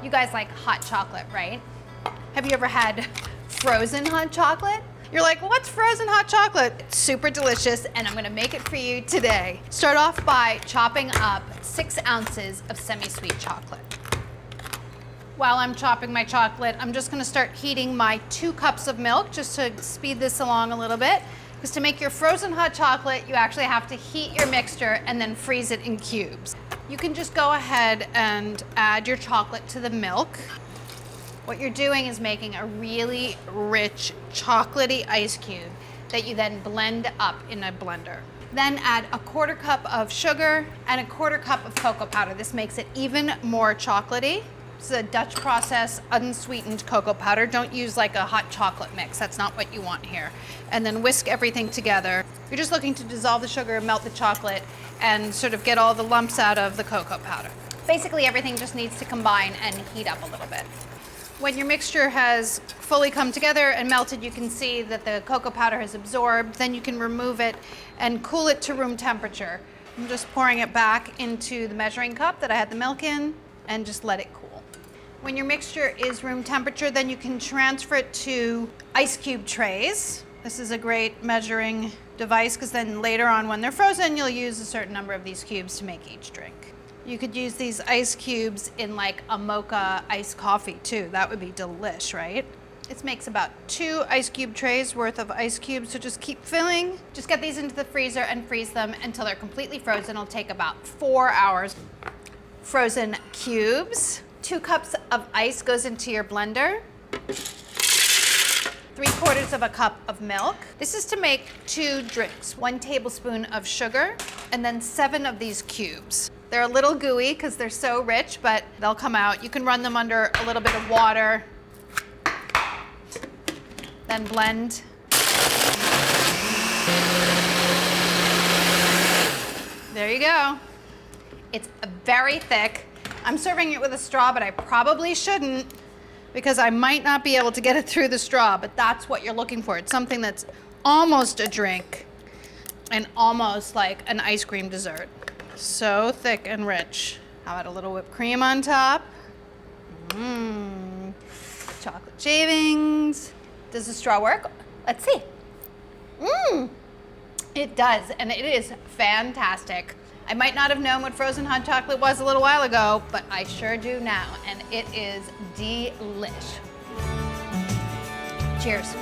You guys like hot chocolate, right? Have you ever had frozen hot chocolate? You're like, what's frozen hot chocolate? It's super delicious, and I'm gonna make it for you today. Start off by chopping up 6 ounces of semi-sweet chocolate. While I'm chopping my chocolate, I'm just gonna start heating my 2 cups of milk just to speed this along a little bit. Because to make your frozen hot chocolate, you actually have to heat your mixture and then freeze it in cubes. You can just go ahead and add your chocolate to the milk. What you're doing is making a really rich chocolatey ice cube that you then blend up in a blender. Then add a 1/4 cup of sugar and a 1/4 cup of cocoa powder. This makes it even more chocolatey. This is a Dutch process unsweetened cocoa powder. Don't use like a hot chocolate mix. That's not what you want here. And then whisk everything together. You're just looking to dissolve the sugar, melt the chocolate, and sort of get all the lumps out of the cocoa powder. Basically, everything just needs to combine and heat up a little bit. When your mixture has fully come together and melted, you can see that the cocoa powder has absorbed. Then you can remove it and cool it to room temperature. I'm just pouring it back into the measuring cup that I had the milk in and just let it cool. When your mixture is room temperature, then you can transfer it to ice cube trays. This is a great measuring device because then later on when they're frozen, you'll use a certain number of these cubes to make each drink. You could use these ice cubes in like a mocha iced coffee too. That would be delish, right? It makes about 2 ice cube trays worth of ice cubes, so just keep filling. Just get these into the freezer and freeze them until they're completely frozen. It'll take about 4 hours. Frozen cubes. 2 cups of ice goes into your blender. 3/4 of a cup of milk. This is to make 2 drinks. 1 tablespoon of sugar, and then 7 of these cubes. They're a little gooey because they're so rich, but they'll come out. You can run them under a little bit of water, then blend. There you go. It's very thick. I'm serving it with a straw, but I probably shouldn't because I might not be able to get it through the straw, but that's what you're looking for. It's something that's almost a drink and almost like an ice cream dessert. So thick and rich. How about a little whipped cream on top? Chocolate shavings. Does the straw work? Let's see. It does, and it is fantastic. I might not have known what frozen hot chocolate was a little while ago, but I sure do now, and it is delish. Cheers.